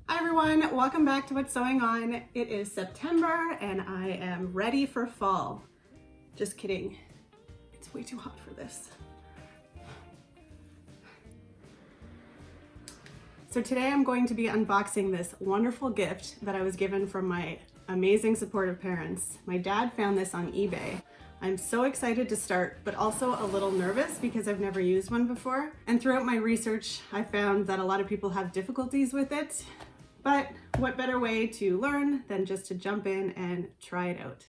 Hi everyone, welcome back to What's Sewing On. It is September and I am ready for fall. Just kidding, it's way too hot for this. So today I'm going to be unboxing this wonderful gift that I was given from my amazing supportive parents. My dad found this on eBay. I'm so excited to start, but also a little nervous because I've never used one before. And throughout my research, I found that a lot of people have difficulties with it. But what better way to learn than just to jump in and try it out?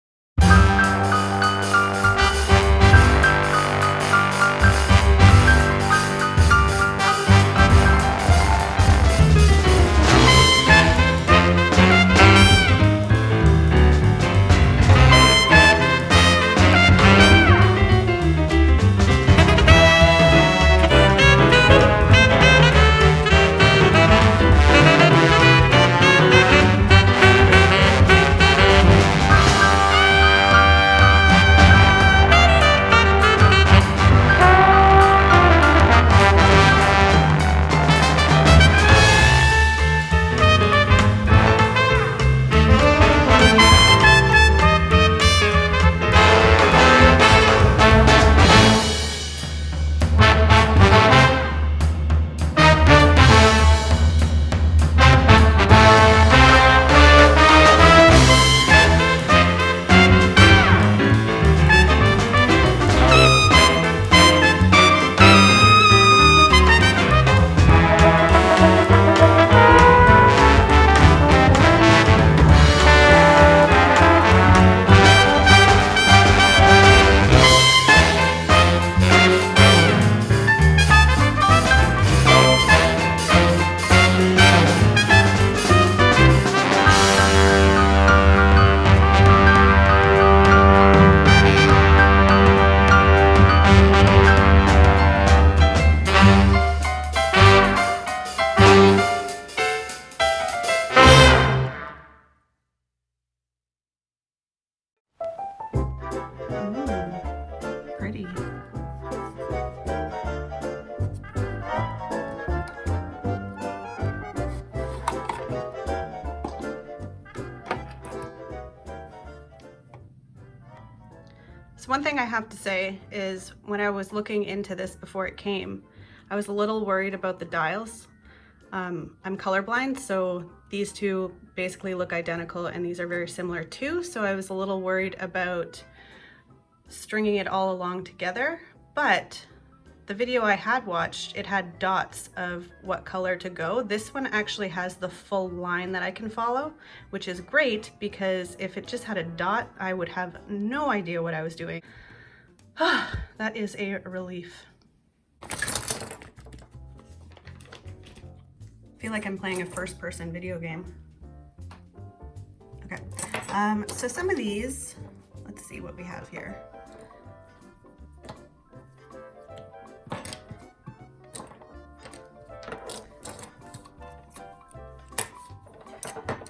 Pretty. So one thing I have to say is when I was looking into this before it came, I was a little worried about the dials. I'm colorblind, so these two basically look identical and these are very similar too, so I was a little worried about stringing it all along together, but the video I had watched, it had dots of what color to go. This one actually has the full line that I can follow, which is great because if it just had a dot, I would have no idea what I was doing. That is a relief. I feel like I'm playing a first-person video game. Okay, so some of these, let's see what we have here.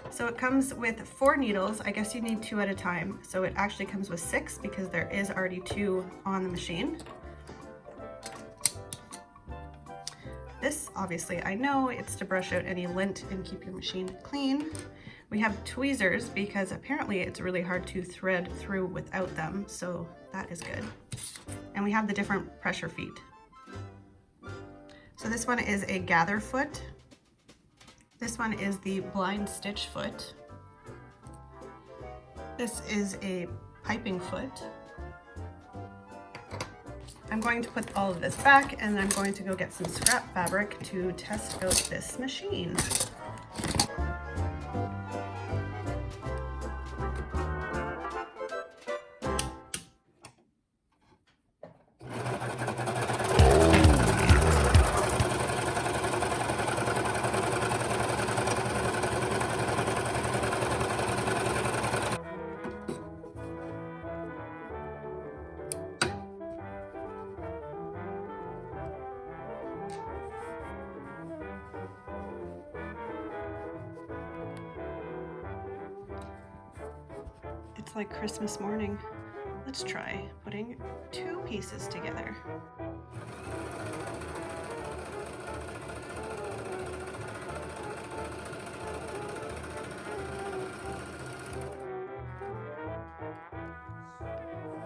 So it comes with 4 needles. I guess you need 2 at a time. So it actually comes with 6 because there is already 2 on the machine. This, obviously, I know it's to brush out any lint and keep your machine clean. We have tweezers because apparently it's really hard to thread through without them, so that is good. And we have the different pressure feet. So this one is a gather foot. This one is the blind stitch foot. This is a piping foot. I'm going to put all of this back and I'm going to go get some scrap fabric to test out this machine. It's like Christmas morning. Let's try putting 2 pieces together.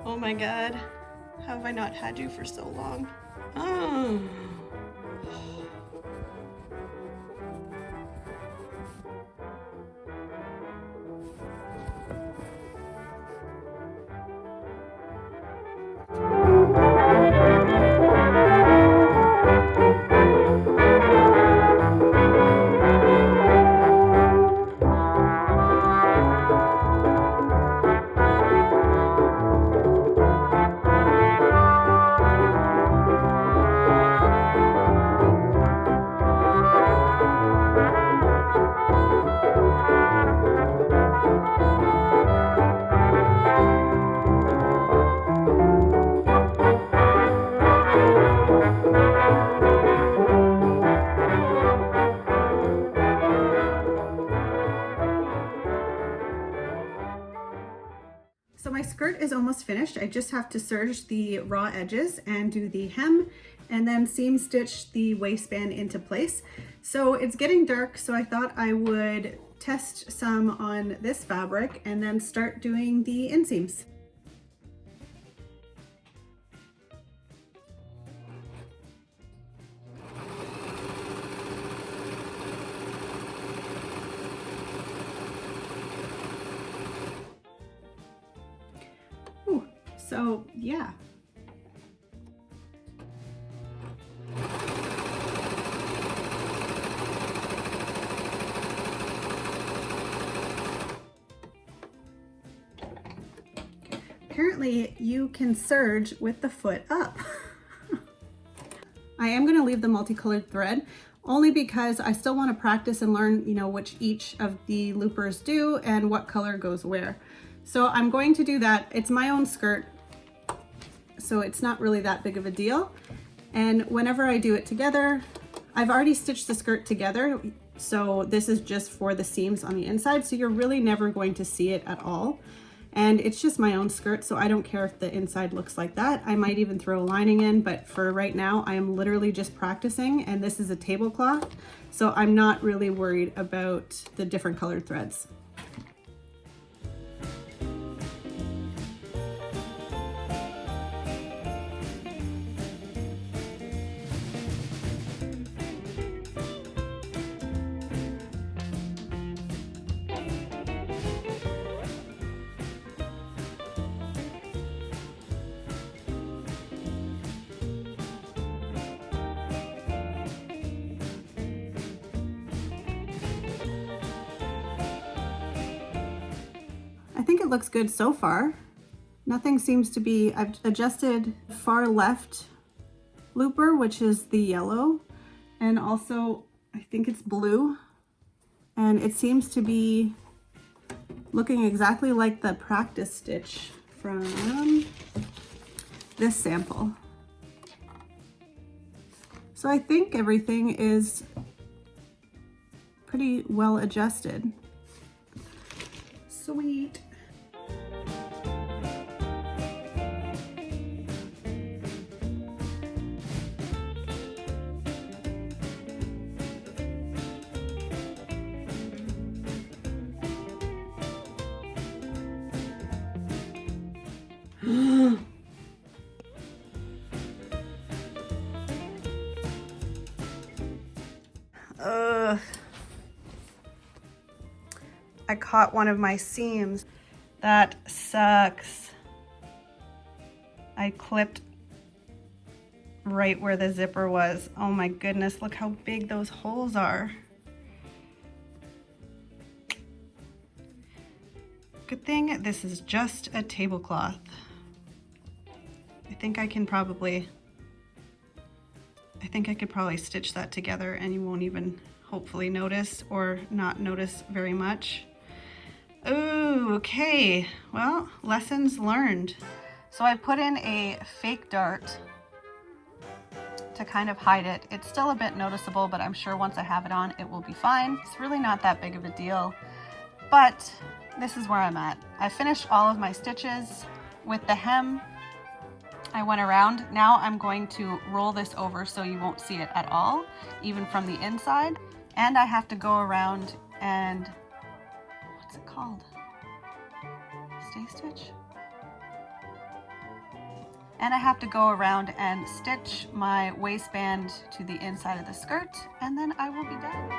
Oh my God, how have I not had you for so long? Oh. So my skirt is almost finished. I just have to serge the raw edges and do the hem and then seam stitch the waistband into place. So it's getting dark, so I thought I would test some on this fabric and then start doing the inseams. So yeah. Apparently you can serge with the foot up. I am going to leave the multicolored thread only because I still want to practice and learn, you know, which each of the loopers do and what color goes where. So I'm going to do that. It's my own skirt, so it's not really that big of a deal. And whenever I do it together, I've already stitched the skirt together, so this is just for the seams on the inside, so you're really never going to see it at all. And it's just my own skirt, so I don't care if the inside looks like that. I might even throw a lining in, but for right now, I am literally just practicing, and this is a tablecloth, so I'm not really worried about the different colored threads. I think it looks good so far. Nothing seems to be, I've adjusted far left looper, which is the yellow, and also I think it's blue, and it seems to be looking exactly like the practice stitch from this sample. So I think everything is pretty well adjusted. Sweet. Ugh. I caught one of my seams. That sucks. I clipped right where the zipper was. Oh my goodness, look how big those holes are. Good thing this is just a tablecloth. I think I could probably stitch that together and you won't even hopefully notice or not notice very much. Ooh, okay, well, lessons learned. So I put in a fake dart to kind of hide it. It's still a bit noticeable, but I'm sure once I have it on, it will be fine. It's really not that big of a deal, but this is where I'm at. I finished all of my stitches with the hem. I went around. Now I'm going to roll this over so you won't see it at all, even from the inside. And I have to go around and, what's it called? Stay stitch? And I have to go around and stitch my waistband to the inside of the skirt, and then I will be done.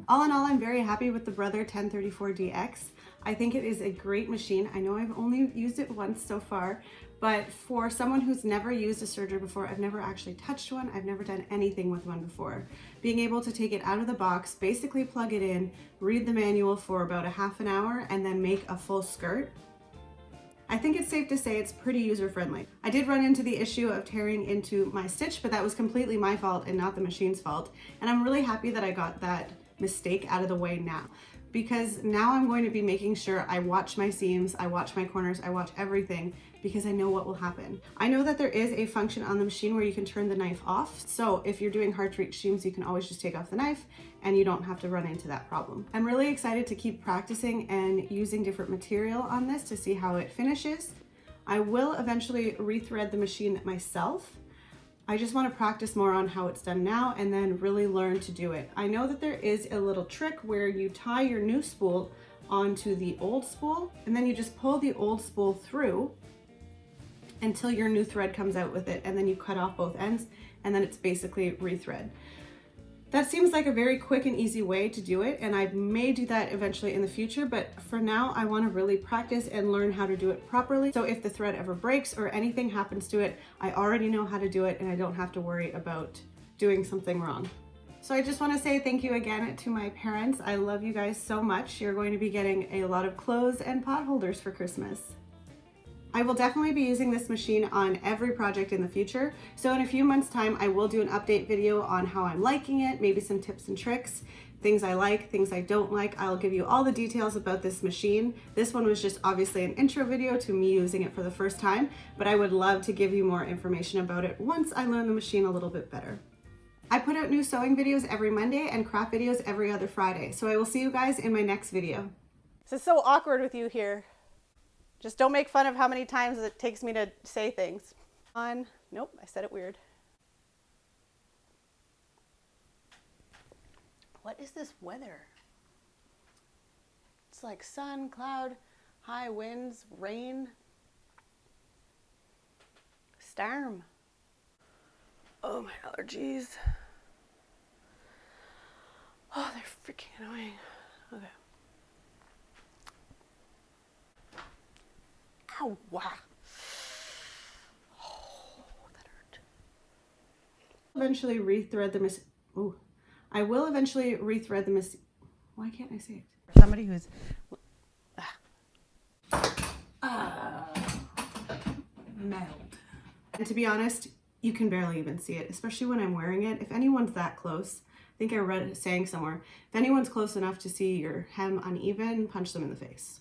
All in all, I'm very happy with the Brother 1034dx. I think it is a great machine. I know I've only used it once so far, but for someone who's never used a serger before, I've never actually touched one, I've never done anything with one before. Being able to take it out of the box, basically plug it in, read the manual for about a half an hour, and then make a full skirt, I think it's safe to say it's pretty user-friendly. I did run into the issue of tearing into my stitch, but that was completely my fault and not the machine's fault. And I'm really happy that I got that mistake out of the way now, because now I'm going to be making sure I watch my seams, I watch my corners, I watch everything, because I know what will happen. I know that there is a function on the machine where you can turn the knife off, so if you're doing hard to reach seams, you can always just take off the knife and you don't have to run into that problem. I'm really excited to keep practicing and using different material on this to see how it finishes. I will eventually rethread the machine myself. I just want to practice more on how it's done now and then really learn to do it. I know that there is a little trick where you tie your new spool onto the old spool and then you just pull the old spool through until your new thread comes out with it, and then you cut off both ends and then it's basically rethread. That seems like a very quick and easy way to do it, and I may do that eventually in the future, but for now I want to really practice and learn how to do it properly. So if the thread ever breaks or anything happens to it, I already know how to do it and I don't have to worry about doing something wrong. So I just want to say thank you again to my parents. I love you guys so much. You're going to be getting a lot of clothes and pot holders for Christmas. I will definitely be using this machine on every project in the future. So in a few months' time, I will do an update video on how I'm liking it, maybe some tips and tricks, things I like, things I don't like. I'll give you all the details about this machine. This one was just obviously an intro video to me using it for the first time, but I would love to give you more information about it once I learn the machine a little bit better. I put out new sewing videos every Monday and craft videos every other Friday. So I will see you guys in my next video. This is so awkward with you here. Just don't make fun of how many times it takes me to say things. Nope, I said it weird. What is this weather? It's like sun, cloud, high winds, rain, storm. Oh, my allergies. Oh, they're freaking annoying. Okay. Ow, wow. Oh, that hurt. Eventually rethread the I will eventually rethread the why can't I say it? Somebody who's Meld. And to be honest, you can barely even see it, especially when I'm wearing it. If anyone's that close, I think I read it saying somewhere, if anyone's close enough to see your hem uneven, punch them in the face.